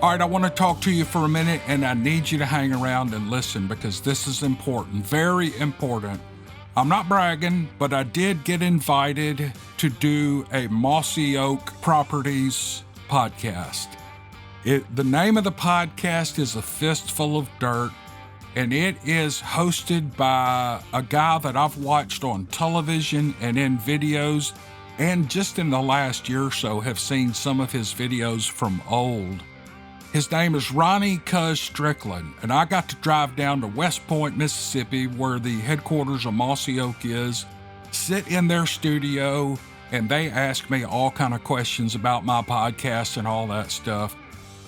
All right, I want to talk to you for a minute, and I need you to hang around and listen because this is important, very important. I'm not bragging, but I did get invited to do a Mossy Oak Properties podcast. The name of the podcast is A Fistful of Dirt, and it is hosted by a guy that I've watched on television and in videos, and just in the last year or so have seen some of his videos from old. His name is Ronnie Strickland, and I got to drive down to West Point, Mississippi, where the headquarters of Mossy Oak is, sit in their studio, and they ask me all kind of questions about my podcast and all that stuff.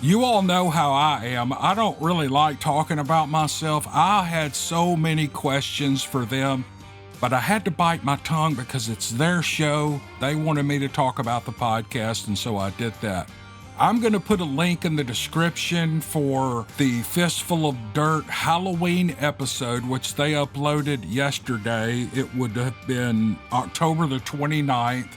You all know how I am. I don't really like talking about myself. I had so many questions for them, but I had to bite my tongue because it's their show. They wanted me to talk about the podcast, and so I did that. I'm going to put a link in the description for the Fistful of Dirt Halloween episode, which they uploaded yesterday. It would have been October the 29th.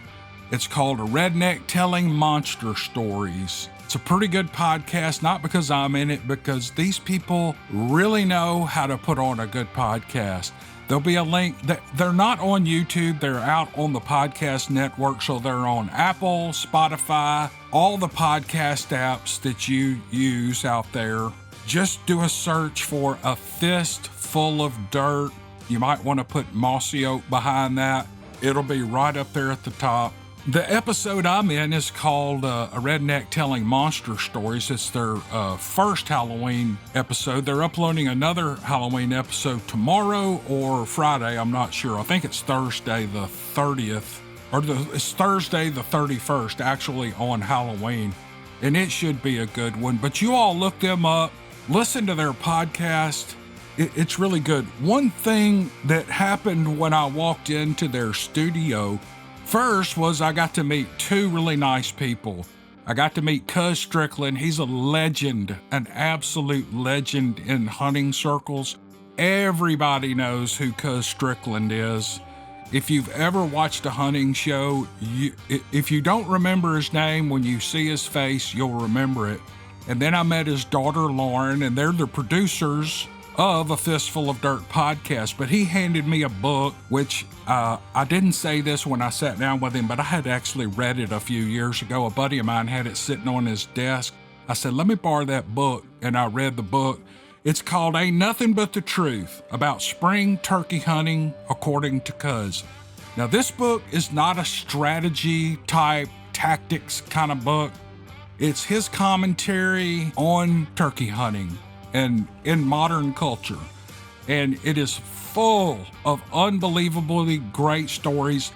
It's called A Redneck Telling Monster Stories. It's a pretty good podcast, not because I'm in it, because these people really know how to put on a good podcast. There'll be a link. They're not on YouTube. They're out on the podcast network. So they're on Apple, Spotify, all the podcast apps that you use out there. Just do a search for A Fistful of Dirt. You might want to put Mossy Oak behind that. It'll be right up there at the top. The episode I'm in is called A Redneck Telling Monster Stories. It's their first Halloween episode. They're uploading another Halloween episode tomorrow or Friday. I'm not sure. I think it's Thursday the 30th, or it's Thursday the 31st, actually, on Halloween. And it should be a good one. But you all look them up, listen to their podcast. It's really good. One thing that happened when I walked into their studio first was I got to meet two really nice people. I got to meet Cuz Strickland. He's a legend, an absolute legend in hunting circles. Everybody knows who Cuz Strickland is. If you've ever watched a hunting show, if you don't remember his name, when you see his face, you'll remember it. And then I met his daughter, Lauren, and they're the producers of A Fistful of Dirt podcast. But he handed me a book, which I didn't say this when I sat down with him, but I had actually read it a few years ago. A buddy of mine had it sitting on his desk. I said, let me borrow that book, and I read the book. It's called Ain't Nothing But the Truth, about spring turkey hunting according to Cuz. Now, this book is not a strategy type tactics kind of book. It's his commentary on turkey hunting and in modern culture. And it is full of unbelievably great stories.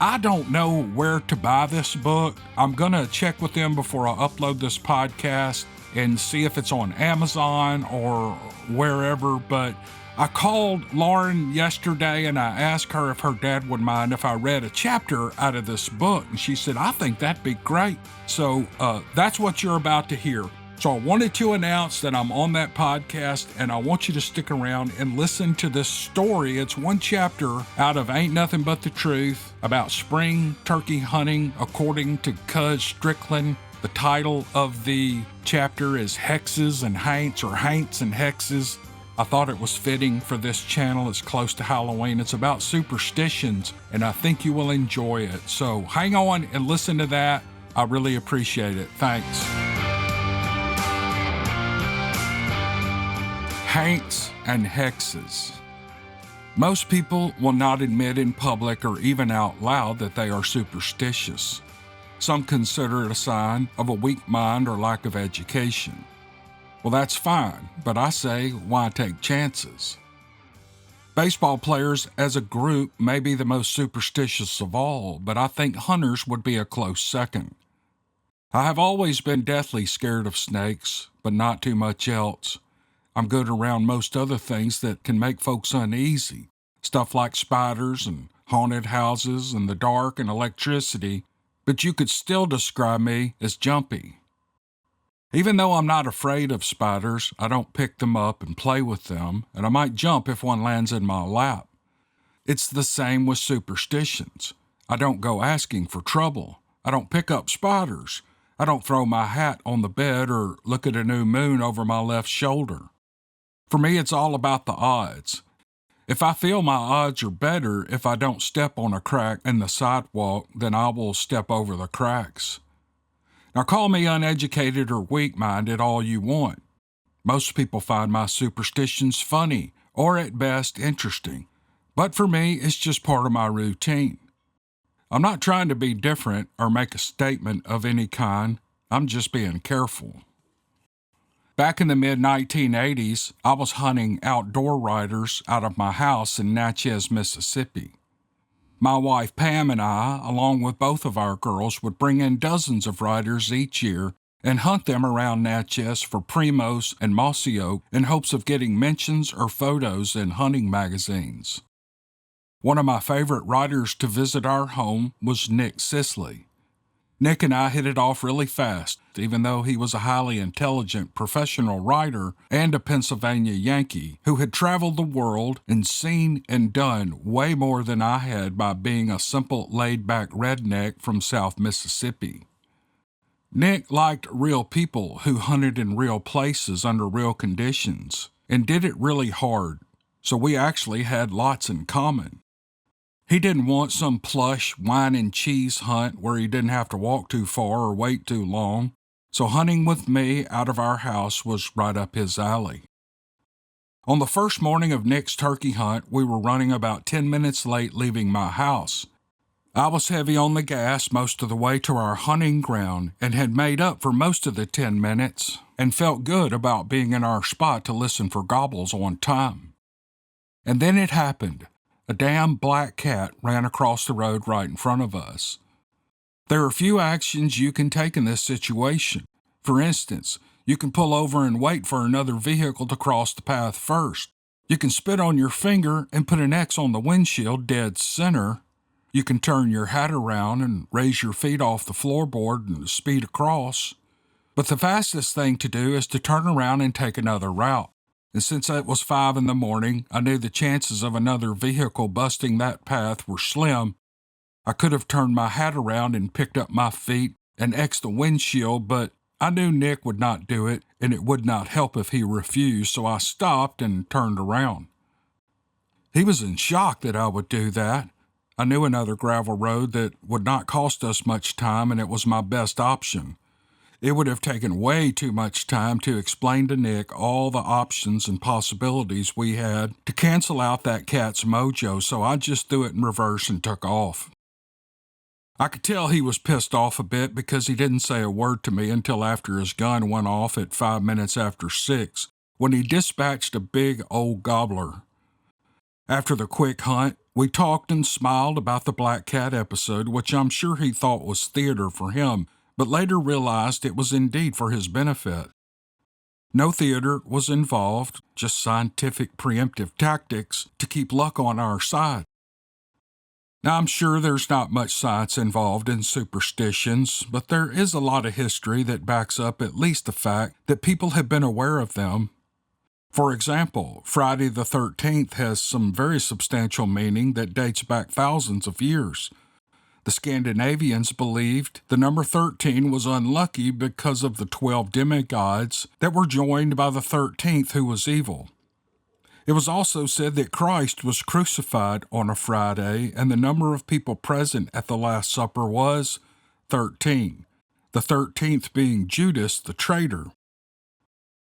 I don't know where to buy this book. I'm going to check with them before I upload this podcast and see if it's on Amazon or wherever. But I called Lauren yesterday and I asked her if her dad would mind if I read a chapter out of this book. And she said, I think that'd be great. So that's what you're about to hear. So I wanted to announce that I'm on that podcast, and I want you to stick around and listen to this story. It's one chapter out of Ain't Nothing But the Truth about spring turkey hunting according to Cuz Strickland. The title of the chapter is Hexes and Haints, or Haints and Hexes. I thought it was fitting for this channel. It's close to Halloween. It's about superstitions, and I think you will enjoy it. So hang on and listen to that. I really appreciate it. Thanks. Haints and Hexes. Most people will not admit in public or even out loud that they are superstitious. Some consider it a sign of a weak mind or lack of education. Well, that's fine, but I say, why take chances? Baseball players as a group may be the most superstitious of all, but I think hunters would be a close second. I have always been deathly scared of snakes, but not too much else. I'm good around most other things that can make folks uneasy, stuff like spiders and haunted houses and the dark and electricity, but you could still describe me as jumpy. Even though I'm not afraid of spiders, I don't pick them up and play with them, and I might jump if one lands in my lap. It's the same with superstitions. I don't go asking for trouble. I don't pick up spiders. I don't throw my hat on the bed or look at a new moon over my left shoulder. For me, it's all about the odds. If I feel my odds are better if I don't step on a crack in the sidewalk, then I will step over the cracks. Now call me uneducated or weak-minded all you want. Most people find my superstitions funny or at best interesting. But for me, it's just part of my routine. I'm not trying to be different or make a statement of any kind. I'm just being careful. Back in the mid-1980s, I was hunting outdoor riders out of my house in Natchez, Mississippi. My wife Pam and I, along with both of our girls, would bring in dozens of riders each year and hunt them around Natchez for primos and mossy oak in hopes of getting mentions or photos in hunting magazines. One of my favorite riders to visit our home was Nick Sisley. Nick and I hit it off really fast, even though he was a highly intelligent professional rider and a Pennsylvania Yankee who had traveled the world and seen and done way more than I had by being a simple laid-back redneck from South Mississippi. Nick liked real people who hunted in real places under real conditions and did it really hard, so we actually had lots in common. He didn't want some plush wine and cheese hunt where he didn't have to walk too far or wait too long, so hunting with me out of our house was right up his alley. On the first morning of Nick's turkey hunt, we were running about 10 minutes late leaving my house. I was heavy on the gas most of the way to our hunting ground and had made up for most of the 10 minutes and felt good about being in our spot to listen for gobbles on time. And then it happened. A damn black cat ran across the road right in front of us. There are a few actions you can take in this situation. For instance, you can pull over and wait for another vehicle to cross the path first. You can spit on your finger and put an X on the windshield dead center. You can turn your hat around and raise your feet off the floorboard and speed across. But the fastest thing to do is to turn around and take another route. And since it was 5 in the morning, I knew the chances of another vehicle busting that path were slim. I could have turned my hat around and picked up my feet and X'd the windshield, but I knew Nick would not do it, and it would not help if he refused, so I stopped and turned around. He was in shock that I would do that. I knew another gravel road that would not cost us much time, and it was my best option. It would have taken way too much time to explain to Nick all the options and possibilities we had to cancel out that cat's mojo, so I just threw it in reverse and took off. I could tell he was pissed off a bit because he didn't say a word to me until after his gun went off at 5 minutes after 6, when he dispatched a big old gobbler. After the quick hunt, we talked and smiled about the black cat episode, which I'm sure he thought was theater for him, but later realized it was indeed for his benefit. No theater was involved, just scientific preemptive tactics to keep luck on our side. Now, I'm sure there's not much science involved in superstitions, but there is a lot of history that backs up at least the fact that people have been aware of them. For example, Friday the 13th has some very substantial meaning that dates back thousands of years. The Scandinavians believed the number 13 was unlucky because of the 12 demigods that were joined by the 13th, who was evil. It was also said that Christ was crucified on a Friday, and the number of people present at the Last Supper was 13, the 13th being Judas the traitor.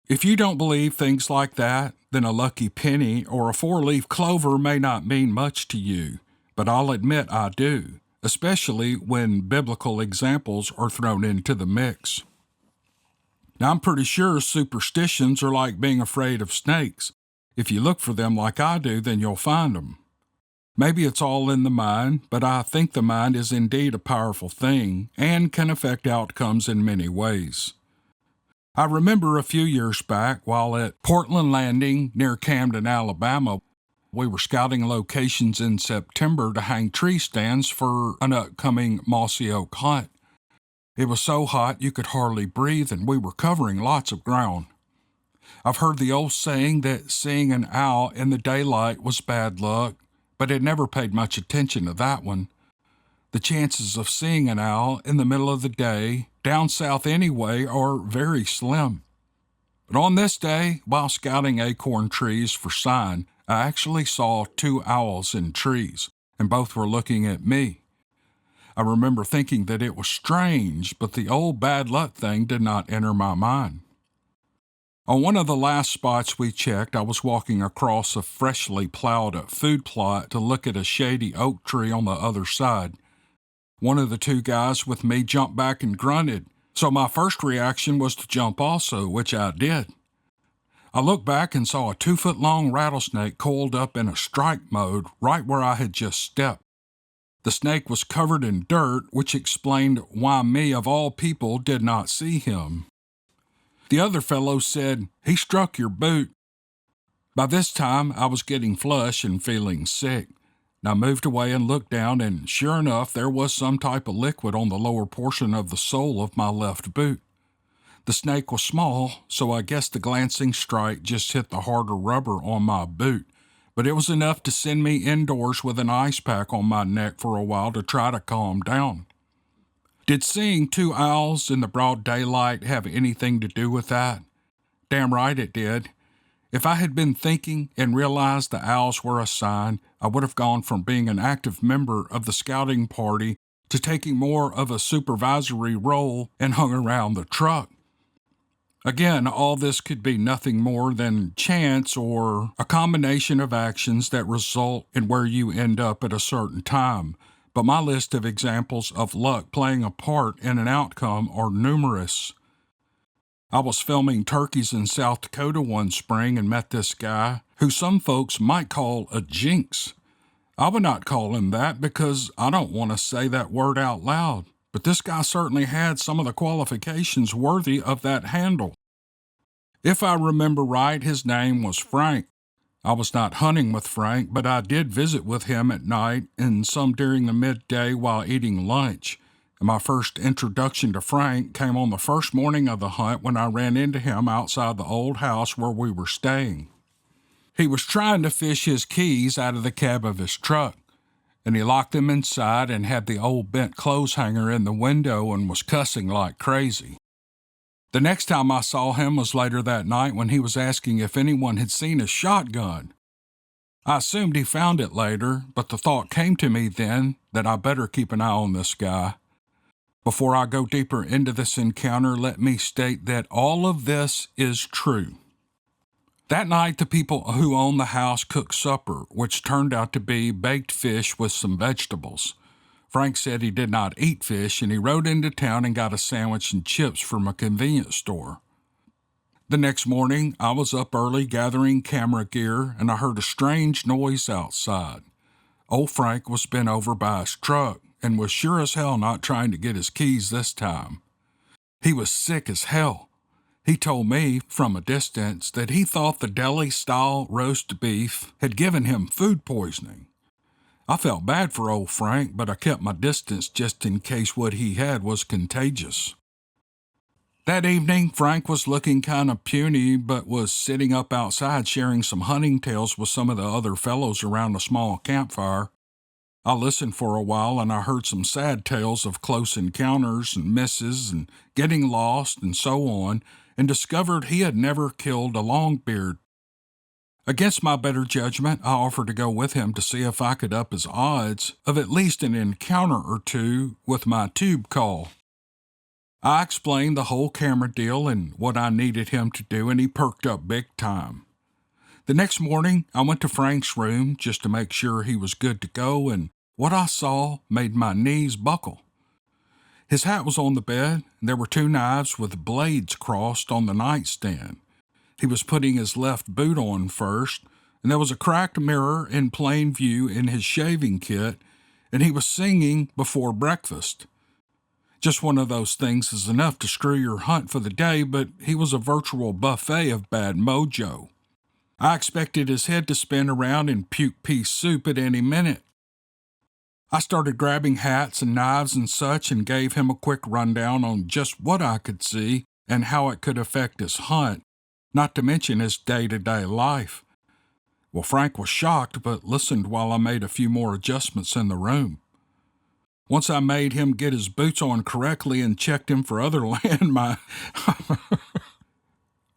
If you don't believe things like that, then a lucky penny or a 4-leaf clover may not mean much to you, but I'll admit I do, especially when biblical examples are thrown into the mix. Now, I'm pretty sure superstitions are like being afraid of snakes. If you look for them like I do, then you'll find them. Maybe it's all in the mind, but I think the mind is indeed a powerful thing and can affect outcomes in many ways. I remember a few years back while at Portland Landing near Camden, Alabama, we were scouting locations in September to hang tree stands for an upcoming mossy oak hunt. It was so hot you could hardly breathe, and we were covering lots of ground. I've heard the old saying that seeing an owl in the daylight was bad luck, but had never paid much attention to that one. The chances of seeing an owl in the middle of the day down south anyway, are very slim. But on this day, while scouting acorn trees for sign, I actually saw two owls in trees, and both were looking at me. I remember thinking that it was strange, but the old bad luck thing did not enter my mind. On one of the last spots we checked, I was walking across a freshly plowed food plot to look at a shady oak tree on the other side. One of the two guys with me jumped back and grunted, so my first reaction was to jump also, which I did. I looked back and saw a 2-foot-long rattlesnake coiled up in a strike mode right where I had just stepped. The snake was covered in dirt, which explained why me, of all people, did not see him. The other fellow said, "He struck your boot." By this time, I was getting flush and feeling sick. I moved away and looked down, and sure enough, there was some type of liquid on the lower portion of the sole of my left boot. The snake was small, so I guess the glancing strike just hit the harder rubber on my boot, but it was enough to send me indoors with an ice pack on my neck for a while to try to calm down. Did seeing two owls in the broad daylight have anything to do with that? Damn right it did. If I had been thinking and realized the owls were a sign, I would have gone from being an active member of the scouting party to taking more of a supervisory role and hung around the truck. Again, all this could be nothing more than chance or a combination of actions that result in where you end up at a certain time. But my list of examples of luck playing a part in an outcome are numerous. I was filming turkeys in South Dakota one spring and met this guy, who some folks might call a jinx. I would not call him that because I don't want to say that word out loud, but this guy certainly had some of the qualifications worthy of that handle. If I remember right, his name was Frank. I was not hunting with Frank, but I did visit with him at night and some during the midday while eating lunch. And my first introduction to Frank came on the first morning of the hunt when I ran into him outside the old house where we were staying. He was trying to fish his keys out of the cab of his truck, and he locked them inside and had the old bent clothes hanger in the window and was cussing like crazy. The next time I saw him was later that night when he was asking if anyone had seen a shotgun. I assumed he found it later, but the thought came to me then that I better keep an eye on this guy. Before I go deeper into this encounter, let me state that all of this is true. That night, the people who owned the house cooked supper, which turned out to be baked fish with some vegetables. Frank said he did not eat fish, and he rode into town and got a sandwich and chips from a convenience store. The next morning, I was up early gathering camera gear, and I heard a strange noise outside. Old Frank was bent over by his truck and was sure as hell not trying to get his keys this time. He was sick as hell. He told me, from a distance, that he thought the deli-style roast beef had given him food poisoning. I felt bad for old Frank, but I kept my distance just in case what he had was contagious. That evening, Frank was looking kind of puny, but was sitting up outside sharing some hunting tales with some of the other fellows around a small campfire. I listened for a while, and I heard some sad tales of close encounters and misses and getting lost and so on, and discovered he had never killed a longbeard. Against my better judgment, I offered to go with him to see if I could up his odds of at least an encounter or two with my tube call. I explained the whole camera deal and what I needed him to do, and he perked up big time. The next morning, I went to Frank's room just to make sure he was good to go, and what I saw made my knees buckle. His hat was on the bed, and there were 2 knives with blades crossed on the nightstand. He was putting his left boot on first, and there was a cracked mirror in plain view in his shaving kit, and he was singing before breakfast. Just one of those things is enough to screw your hunt for the day, but he was a virtual buffet of bad mojo. I expected his head to spin around and puke pea soup at any minute. I started grabbing hats and knives and such and gave him a quick rundown on just what I could see and how it could affect his hunt, not to mention his day-to-day life. Well, Frank was shocked, but listened while I made a few more adjustments in the room. Once I made him get his boots on correctly and checked him for other landmines.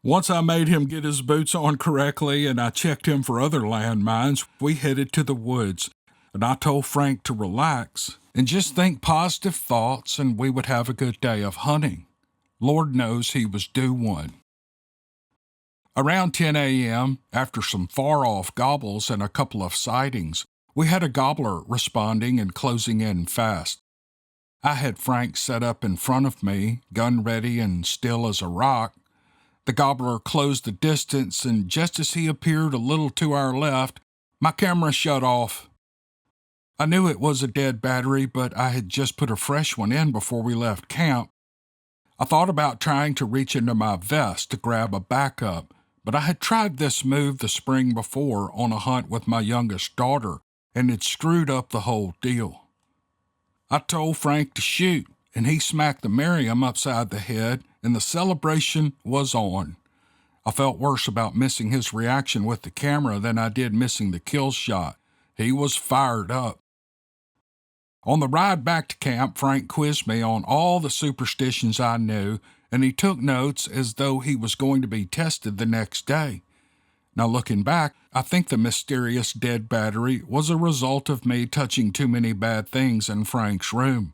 Once I made him get his boots on correctly and I checked him for other landmines, we headed to the woods. And I told Frank to relax and just think positive thoughts and we would have a good day of hunting. Lord knows he was due one. Around 10 a.m., after some far-off gobbles and a couple of sightings, we had a gobbler responding and closing in fast. I had Frank set up in front of me, gun ready and still as a rock. The gobbler closed the distance, and just as he appeared a little to our left, my camera shut off. I knew it was a dead battery, but I had just put a fresh one in before we left camp. I thought about trying to reach into my vest to grab a backup, but I had tried this move the spring before on a hunt with my youngest daughter, and it screwed up the whole deal. I told Frank to shoot, and he smacked the Merriam upside the head, and the celebration was on. I felt worse about missing his reaction with the camera than I did missing the kill shot. He was fired up. On the ride back to camp, Frank quizzed me on all the superstitions I knew, and he took notes as though he was going to be tested the next day. Now looking back, I think the mysterious dead battery was a result of me touching too many bad things in Frank's room.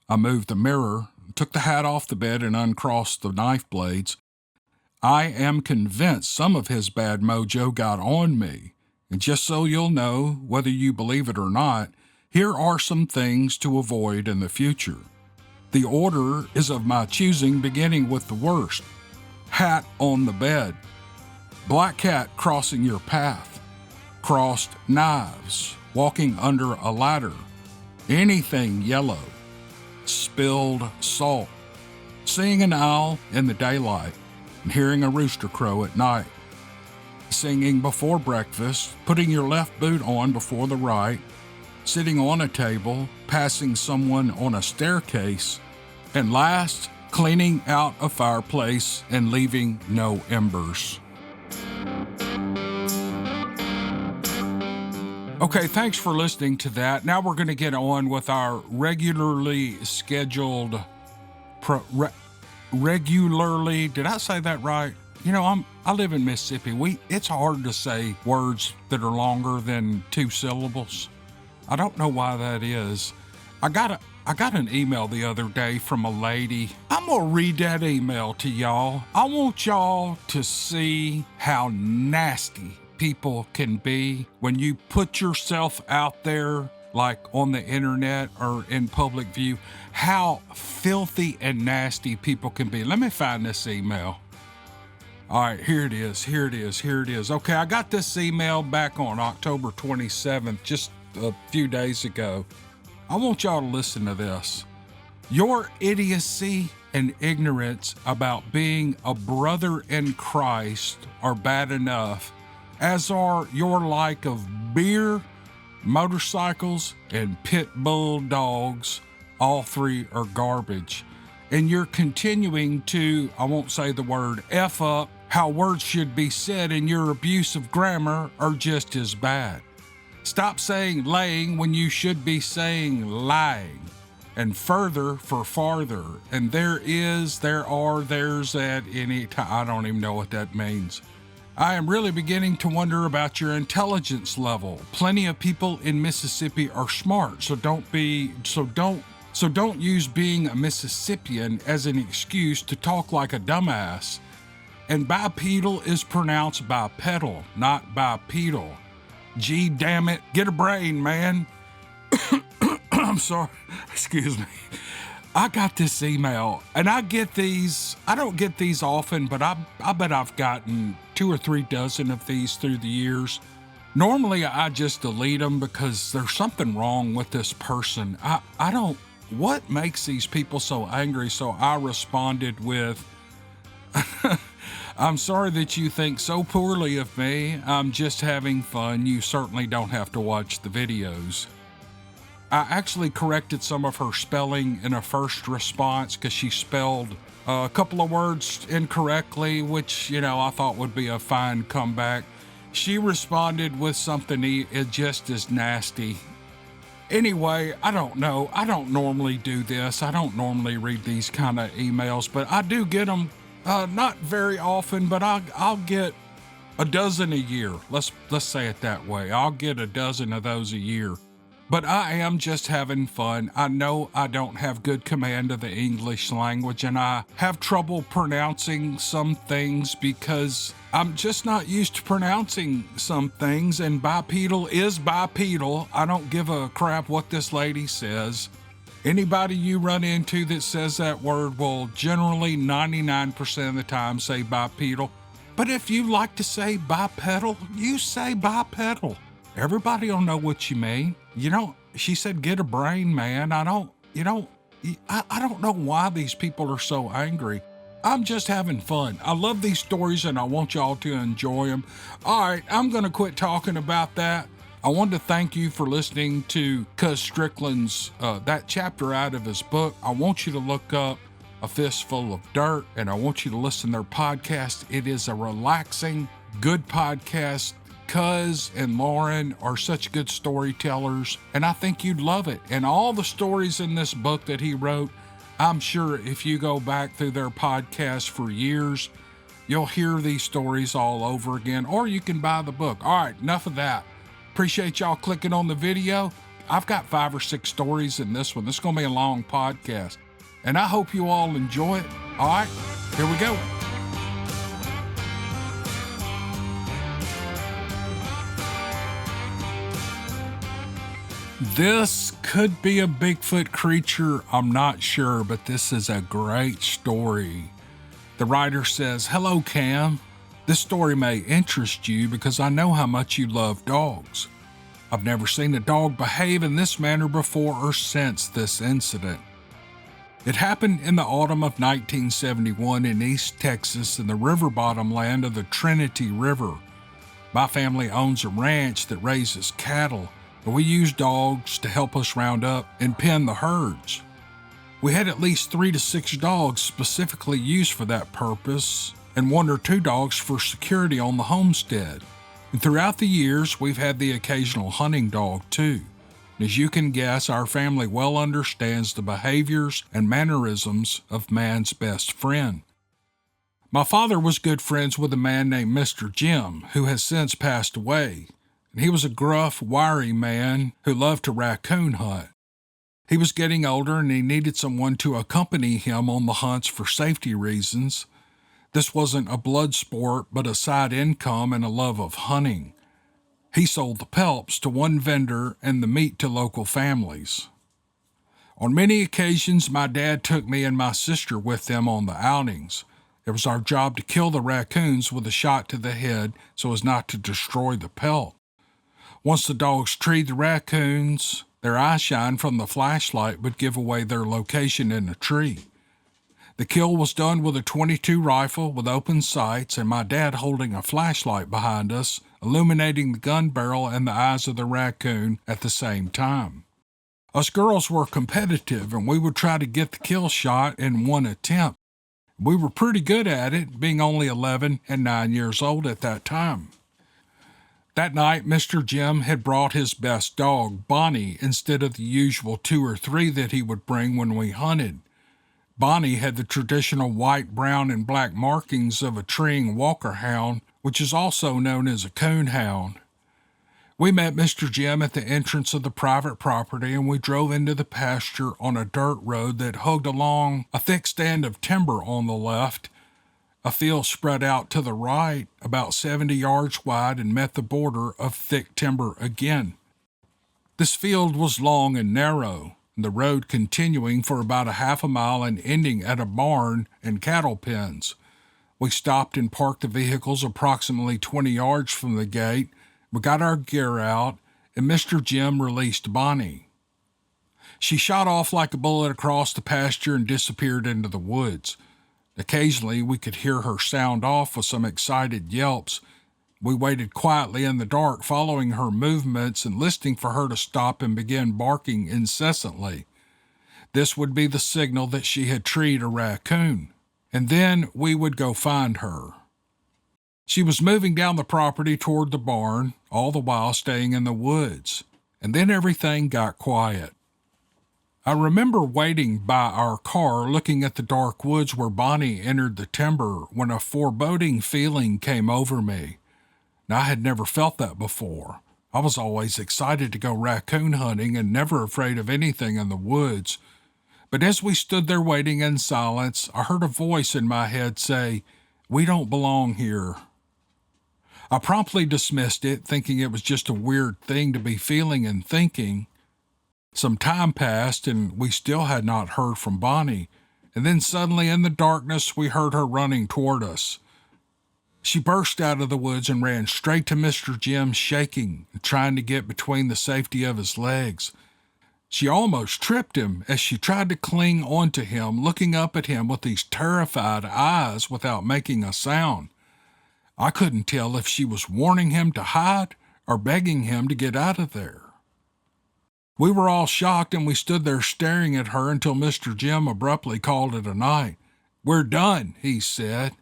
I moved the mirror, took the hat off the bed and uncrossed the knife blades. I am convinced some of his bad mojo got on me, and just so you'll know, whether you believe it or not, here are some things to avoid in the future. The order is of my choosing, beginning with the worst. Hat on the bed. Black cat crossing your path. Crossed knives. Walking under a ladder. Anything yellow. Spilled salt. Seeing an owl in the daylight and hearing a rooster crow at night. Singing before breakfast. Putting your left boot on before the right. Sitting on a table, passing someone on a staircase, and last, cleaning out a fireplace and leaving no embers. Okay, thanks for listening to that. Now we're going to get on with our regularly scheduled, did I say that right? You know, I live in Mississippi. It's hard to say words that are longer than 2 syllables. I don't know why that is. I got an email the other day from a lady. I'm gonna read that email to y'all. I want y'all to see how nasty people can be when you put yourself out there, like on the internet or in public view, how filthy and nasty people can be. Let me find this email. All right, here it is. Okay, I got this email back on October 27th, just a few days ago. I want y'all to listen to this. Your idiocy and ignorance about being a brother in Christ are bad enough, as are your like of beer, motorcycles, and pit bull dogs. All 3 are garbage. And you're continuing to, I won't say the word F up, how words should be said, and your abuse of grammar are just as bad. Stop saying laying when you should be saying lying. And further for farther. And there is, there are, there's at any time. I don't even know what that means. I am really beginning to wonder about your intelligence level. Plenty of people in Mississippi are smart, so don't use being a Mississippian as an excuse to talk like a dumbass. And bipedal is pronounced bipedal, not bipedal. Gee, damn it, get a brain, man. I'm sorry, excuse me. I got this email, and I get these, I don't get these often, but I bet I've gotten 2 or 3 dozen of these through the years. Normally, I just delete them because there's something wrong with this person. What makes these people so angry? So I responded with, I'm sorry that you think so poorly of me. I'm just having fun. You certainly don't have to watch the videos. I actually corrected some of her spelling in a first response because she spelled a couple of words incorrectly, which, I thought would be a fine comeback. She responded with something just as nasty. Anyway, I don't know. I don't normally do this. I don't normally read these kind of emails, but I do get them, not very often, but I'll get a dozen a year. Let's say it that way. I'll get a dozen of those a year. But I am just having fun. I know I don't have good command of the English language, and I have trouble pronouncing some things because I'm just not used to pronouncing some things, and bipedal is bipedal. I don't give a crap what this lady says. Anybody you run into that says that word will generally 99% of the time say bipedal. But if you like to say bipedal, you say bipedal. Everybody will know what you mean. She said, get a brain, man. I don't know why these people are so angry. I'm just having fun. I love these stories and I want y'all to enjoy them. All right, I'm going to quit talking about that. I wanted to thank you for listening to Cuz Strickland's, that chapter out of his book. I want you to look up A Fistful of Dirt, and I want you to listen to their podcast. It is a relaxing, good podcast. Cuz and Lauren are such good storytellers, and I think you'd love it. And all the stories in this book that he wrote, I'm sure if you go back through their podcast for years, you'll hear these stories all over again, or you can buy the book. All right, enough of that. Appreciate y'all clicking on the video. I've got 5 or 6 stories in this one. This is going to be a long podcast, and I hope you all enjoy it. All right, here we go. This could be a Bigfoot creature, I'm not sure, but this is a great story. The writer says, hello, Cam. This story may interest you because I know how much you love dogs. I've never seen a dog behave in this manner before or since this incident. It happened in the autumn of 1971 in East Texas in the river bottom land of the Trinity River. My family owns a ranch that raises cattle, and we use dogs to help us round up and pen the herds. We had at least 3 to 6 dogs specifically used for that purpose, and 1 or 2 dogs for security on the homestead. And throughout the years, we've had the occasional hunting dog too. As you can guess, our family well understands the behaviors and mannerisms of man's best friend. My father was good friends with a man named Mr. Jim, who has since passed away. And he was a gruff, wiry man who loved to raccoon hunt. He was getting older and he needed someone to accompany him on the hunts for safety reasons. This wasn't a blood sport, but a side income and a love of hunting. He sold the pelts to one vendor and the meat to local families. On many occasions, my dad took me and my sister with them on the outings. It was our job to kill the raccoons with a shot to the head so as not to destroy the pelt. Once the dogs treed the raccoons, their eyeshine from the flashlight would give away their location in a tree. The kill was done with a .22 rifle with open sights and my dad holding a flashlight behind us, illuminating the gun barrel and the eyes of the raccoon at the same time. Us girls were competitive and we would try to get the kill shot in one attempt. We were pretty good at it, being only 11 and 9 years old at that time. That night, Mr. Jim had brought his best dog, Bonnie, instead of the usual 2 or 3 that he would bring when we hunted. Bonnie had the traditional white, brown, and black markings of a treeing walker hound, which is also known as a coon hound. We met Mr. Jim at the entrance of the private property and we drove into the pasture on a dirt road that hugged along a thick stand of timber on the left. A field spread out to the right, about 70 yards wide, and met the border of thick timber again. This field was long and narrow, the road continuing for about a half a mile and ending at a barn and cattle pens. We stopped and parked the vehicles approximately 20 yards from the gate. We got our gear out, and Mr. Jim released Bonnie. She shot off like a bullet across the pasture and disappeared into the woods. Occasionally, we could hear her sound off with some excited yelps. We waited quietly in the dark, following her movements and listening for her to stop and begin barking incessantly. This would be the signal that she had treed a raccoon, and then we would go find her. She was moving down the property toward the barn, all the while staying in the woods. and then everything got quiet. I remember waiting by our car looking at the dark woods where Bonnie entered the timber when a foreboding feeling came over me. Now, I had never felt that before. I was always excited to go raccoon hunting and never afraid of anything in the woods. But as we stood there waiting in silence, I heard a voice in my head say, "We don't belong here." I promptly dismissed it, thinking it was just a weird thing to be feeling and thinking. Some time passed, and we still had not heard from Bonnie, and then suddenly in the darkness we heard her running toward us. She burst out of the woods and ran straight to Mr. Jim, shaking and trying to get between the safety of his legs. She almost tripped him as she tried to cling onto him, looking up at him with these terrified eyes without making a sound. I couldn't tell if she was warning him to hide or begging him to get out of there. We were all shocked, and we stood there staring at her until Mr. Jim abruptly called it a night. "We're done," he said.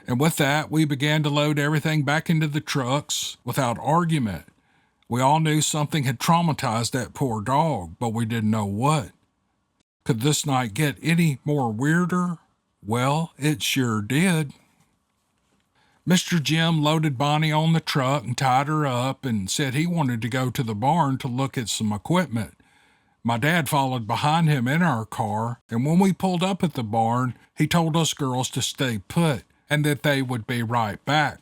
And with that, we began to load everything back into the trucks without argument. We all knew something had traumatized that poor dog, but we didn't know what. Could this night get any more weirder? Well, it sure did. Mr. Jim loaded Bonnie on the truck and tied her up and said he wanted to go to the barn to look at some equipment. My dad followed behind him in our car, and when we pulled up at the barn, he told us girls to stay put and that they would be right back.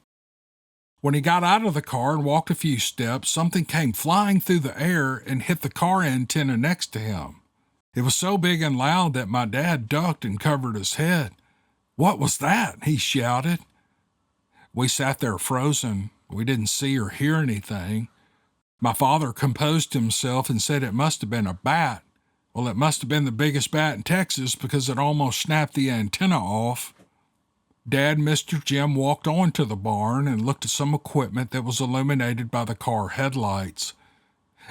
When he got out of the car and walked a few steps, something came flying through the air and hit the car antenna next to him. It was so big and loud that my dad ducked and covered his head. "What was that?" he shouted. We sat there frozen. We didn't see or hear anything. My father composed himself and said it must have been a bat. Well, it must have been the biggest bat in Texas because it almost snapped the antenna off. Dad and Mr. Jim walked on to the barn and looked at some equipment that was illuminated by the car headlights.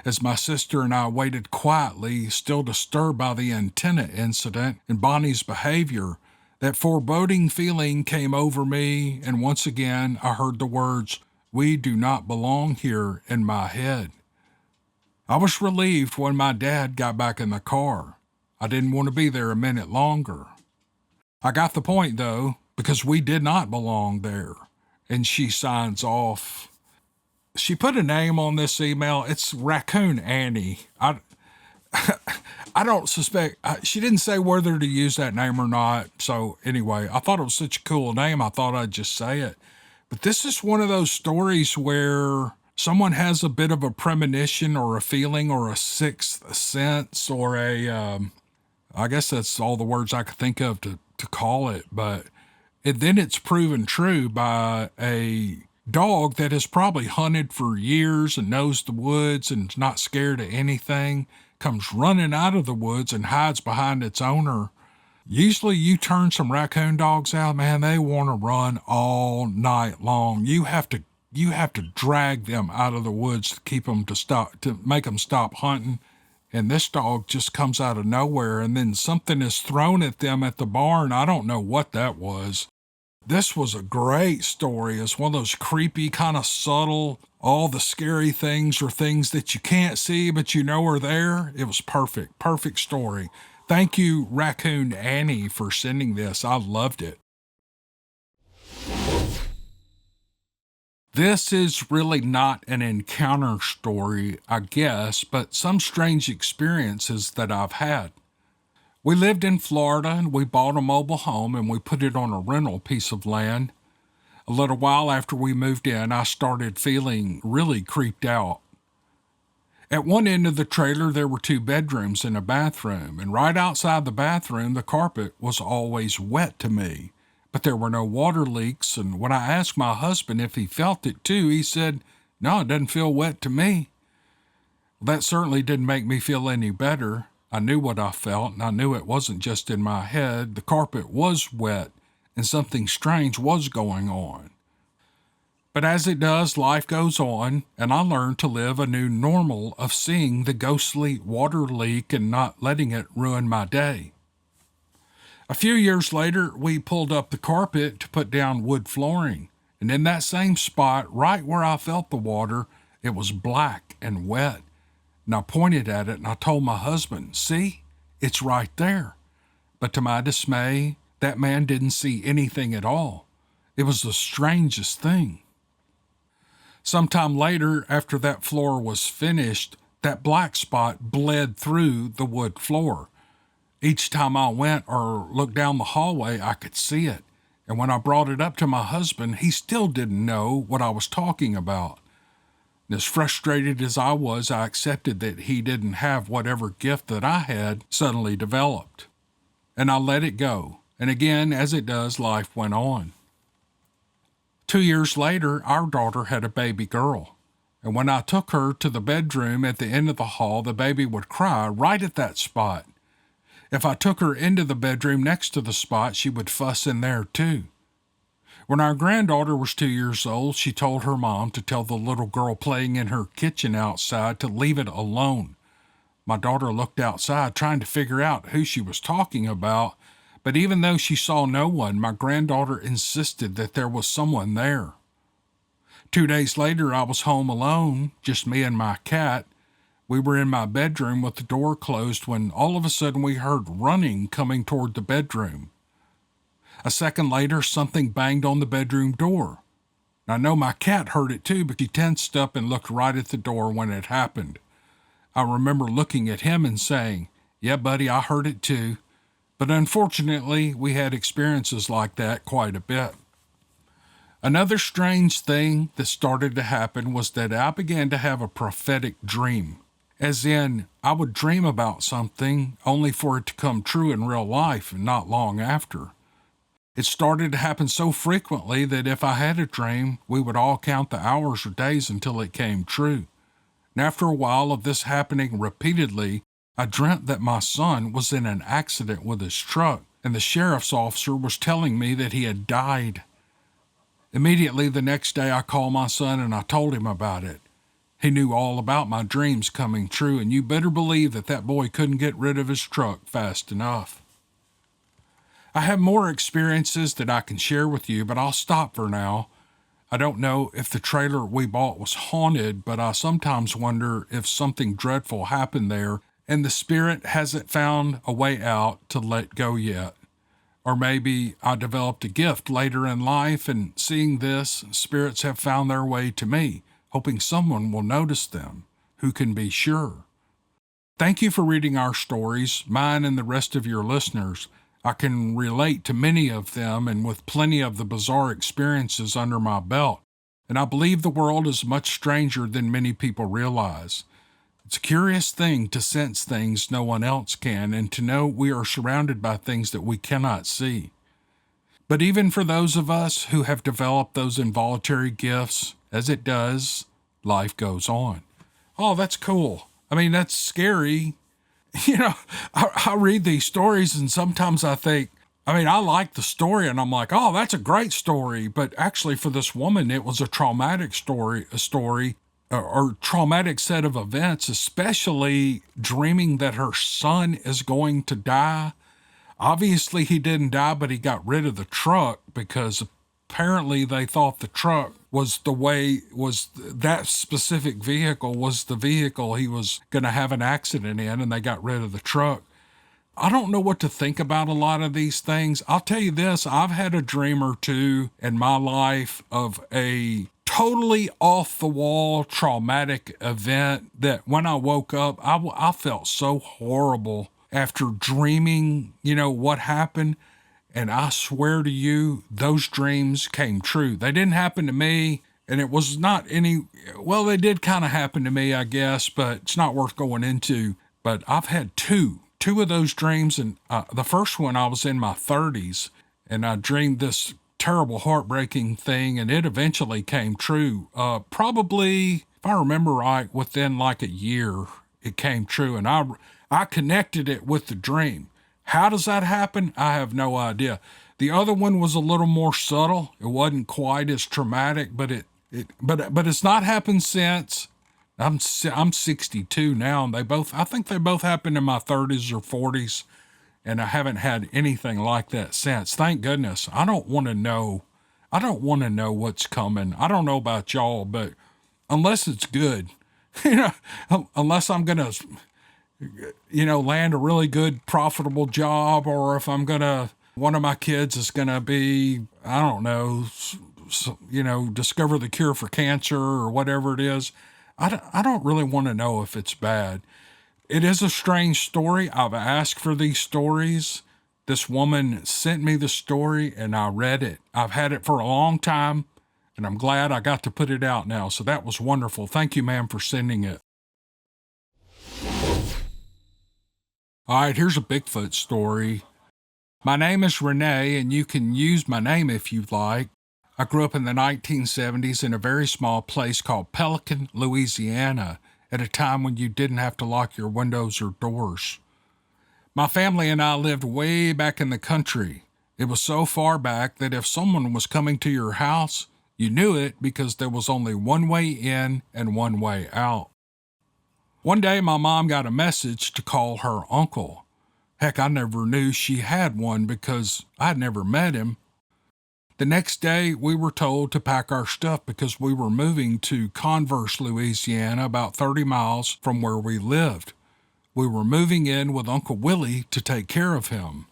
As my sister and I waited quietly, still disturbed by the antenna incident and Bonnie's behavior, that foreboding feeling came over me, and once again I heard the words, "We do not belong here," in my head. I was relieved when my dad got back in the car. I didn't want to be there a minute longer. I got the point, though, because we did not belong there. And she signs off. She put a name on this email. It's Raccoon Annie. I don't suspect, she didn't say whether to use that name or not. So anyway, I thought it was such a cool name, I thought I'd just say it. But this is one of those stories where someone has a bit of a premonition or a feeling or a sixth sense or I guess that's all the words I could think of to call it. But then it's proven true by a dog that has probably hunted for years and knows the woods and is not scared of anything, comes running out of the woods and hides behind its owner. Usually you turn some raccoon dogs out, man, they want to run all night long. You have to drag them out of the woods to keep them to make them stop hunting. And this dog just comes out of nowhere, and then something is thrown at them at the barn. I don't know what that was. This was a great story. It's one of those creepy, kind of subtle, all the scary things are things that you can't see, but you know are there. It was perfect. Perfect story. Thank you, Raccoon Annie, for sending this. I loved it. This is really not an encounter story, I guess, but some strange experiences that I've had. We lived in Florida and we bought a mobile home and we put it on a rental piece of land. A little while after we moved in, I started feeling really creeped out. At one end of the trailer, there were 2 bedrooms and a bathroom, and right outside the bathroom, the carpet was always wet to me. But there were no water leaks, and when I asked my husband if he felt it too, he said, "No, it doesn't feel wet to me." That certainly didn't make me feel any better. I knew what I felt, and I knew it wasn't just in my head. The carpet was wet, and something strange was going on. But as it does, life goes on, and I learned to live a new normal of seeing the ghostly water leak and not letting it ruin my day. A few years later, we pulled up the carpet to put down wood flooring, and in that same spot, right where I felt the water, it was black and wet. And I pointed at it and I told my husband, see, it's right there. But to my dismay, that man didn't see anything at all. It was the strangest thing. Sometime later, after that floor was finished, that black spot bled through the wood floor. Each time I went or looked down the hallway, I could see it. And when I brought it up to my husband, he still didn't know what I was talking about. And as frustrated as I was, I accepted that he didn't have whatever gift that I had suddenly developed. And I let it go. And again, as it does, life went on. 2 years later, our daughter had a baby girl. And when I took her to the bedroom at the end of the hall, the baby would cry right at that spot. If I took her into the bedroom next to the spot, she would fuss in there too. When our granddaughter was 2 years old, she told her mom to tell the little girl playing in her kitchen outside to leave it alone. My daughter looked outside trying to figure out who she was talking about, but even though she saw no one, my granddaughter insisted that there was someone there. 2 days later, I was home alone, just me and my cat. We were in my bedroom with the door closed when all of a sudden we heard running coming toward the bedroom. A second later, something banged on the bedroom door. I know my cat heard it too, but he tensed up and looked right at the door when it happened. I remember looking at him and saying, "Yeah, buddy, I heard it too." But unfortunately, we had experiences like that quite a bit. Another strange thing that started to happen was that I began to have a prophetic dream. As in, I would dream about something only for it to come true in real life and not long after. It started to happen so frequently that if I had a dream, we would all count the hours or days until it came true. And after a while of this happening repeatedly, I dreamt that my son was in an accident with his truck, and the sheriff's officer was telling me that he had died. Immediately the next day, I called my son and I told him about it. He knew all about my dreams coming true, and you better believe that boy couldn't get rid of his truck fast enough. I have more experiences that I can share with you, but I'll stop for now. I don't know if the trailer we bought was haunted, but I sometimes wonder if something dreadful happened there and the spirit hasn't found a way out to let go yet. Or maybe I developed a gift later in life, and seeing this, spirits have found their way to me, hoping someone will notice them. Who can be sure? Thank you for reading our stories, mine and the rest of your listeners. I can relate to many of them, and with plenty of the bizarre experiences under my belt, and I believe the world is much stranger than many people realize. It's a curious thing to sense things no one else can, and to know we are surrounded by things that we cannot see. But even for those of us who have developed those involuntary gifts, as it does, life goes on. Oh, that's cool. I mean, that's scary. You know, I read these stories and sometimes I think, I like the story and I'm like, oh, that's a great story. But actually for this woman, it was a traumatic story, or traumatic set of events, especially dreaming that her son is going to die. Obviously he didn't die, but he got rid of the truck because apparently they thought the truck was that specific vehicle was the vehicle he was going to have an accident in, and they got rid of the truck. I don't know what to think about a lot of these things. I'll tell you this, I've had a dream or two in my life of a totally off the wall traumatic event that when I woke up, I felt so horrible after dreaming, what happened. And I swear to you, those dreams came true. They didn't happen to me, and it was not they did kind of happen to me, I guess, but it's not worth going into. But I've had two of those dreams, and the first one, I was in my 30s, and I dreamed this terrible, heartbreaking thing, and it eventually came true. Probably, if I remember right, within like a year, it came true, and I connected it with the dream. How does that happen? I have no idea. The other one was a little more subtle. It wasn't quite as traumatic, but it's not happened since. I'm 62 now, and I think they both happened in my 30s or 40s, and I haven't had anything like that since. Thank goodness. I don't want to know what's coming. I don't know about y'all, but unless it's good, You know, unless I'm going to, land a really good, profitable job, or if one of my kids is going to be, I don't know, discover the cure for cancer or whatever it is. I don't really want to know if it's bad. It is a strange story. I've asked for these stories. This woman sent me the story and I read it. I've had it for a long time and I'm glad I got to put it out now. So that was wonderful. Thank you, ma'am, for sending it. All right, here's a Bigfoot story. My name is Renee, and you can use my name if you like. I grew up in the 1970s in a very small place called Pelican, Louisiana, at a time when you didn't have to lock your windows or doors. My family and I lived way back in the country. It was so far back that if someone was coming to your house, you knew it because there was only one way in and one way out. One day, my mom got a message to call her uncle. Heck, I never knew she had one because I'd never met him. The next day, we were told to pack our stuff because we were moving to Converse, Louisiana, about 30 miles from where we lived. We were moving in with Uncle Willie to take care of him.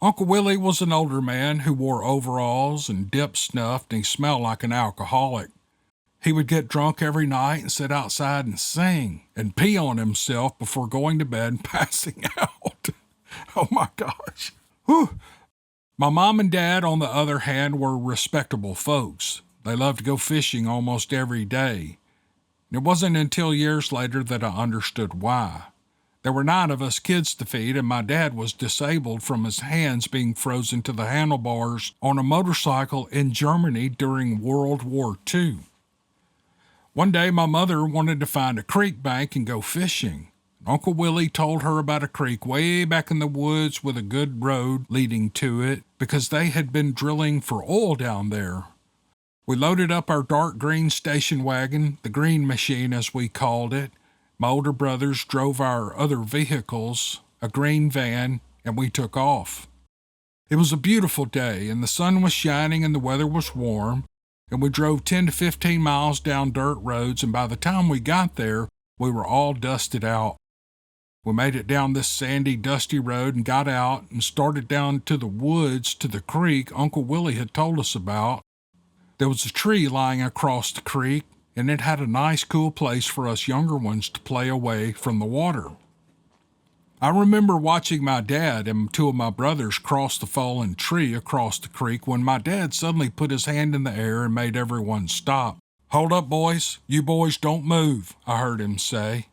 Uncle Willie was an older man who wore overalls and dipped snuffed, and he smelled like an alcoholic. He would get drunk every night and sit outside and sing and pee on himself before going to bed and passing out. Oh my gosh. Whew. My mom and dad, on the other hand, were respectable folks. They loved to go fishing almost every day. It wasn't until years later that I understood why. There were 9 of us kids to feed, and my dad was disabled from his hands being frozen to the handlebars on a motorcycle in Germany during World War II. One day, my mother wanted to find a creek bank and go fishing. Uncle Willie told her about a creek way back in the woods with a good road leading to it because they had been drilling for oil down there. We loaded up our dark green station wagon, the green machine as we called it. My older brothers drove our other vehicles, a green van, and we took off. It was a beautiful day, and the sun was shining and the weather was warm, and we drove 10 to 15 miles down dirt roads, and by the time we got there, we were all dusted out. We made it down this sandy, dusty road and got out and started down to the woods to the creek Uncle Willie had told us about. There was a tree lying across the creek, and it had a nice, cool place for us younger ones to play away from the water. I remember watching my dad and 2 of my brothers cross the fallen tree across the creek when my dad suddenly put his hand in the air and made everyone stop. "Hold up, boys. You boys don't move," I heard him say.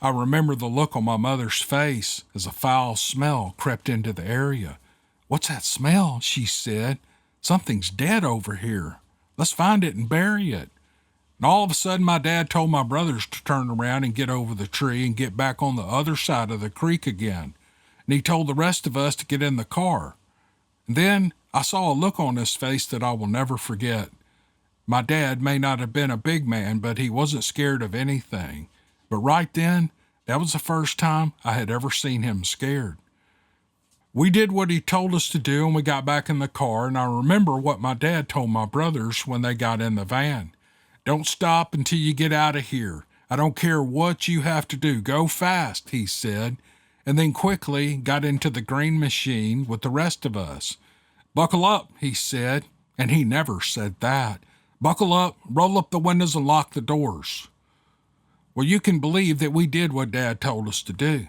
I remember the look on my mother's face as a foul smell crept into the area. "What's that smell?" she said. "Something's dead over here. Let's find it and bury it." And all of a sudden, my dad told my brothers to turn around and get over the tree and get back on the other side of the creek again. And he told the rest of us to get in the car. And then I saw a look on his face that I will never forget. My dad may not have been a big man, but he wasn't scared of anything. But right then, that was the first time I had ever seen him scared. We did what he told us to do, and we got back in the car, and I remember what my dad told my brothers when they got in the van. "Don't stop until you get out of here. I don't care what you have to do. Go fast," he said, and then quickly got into the green machine with the rest of us. "Buckle up," he said, and he never said that. "Buckle up, roll up the windows, and lock the doors." Well, you can believe that we did what Dad told us to do.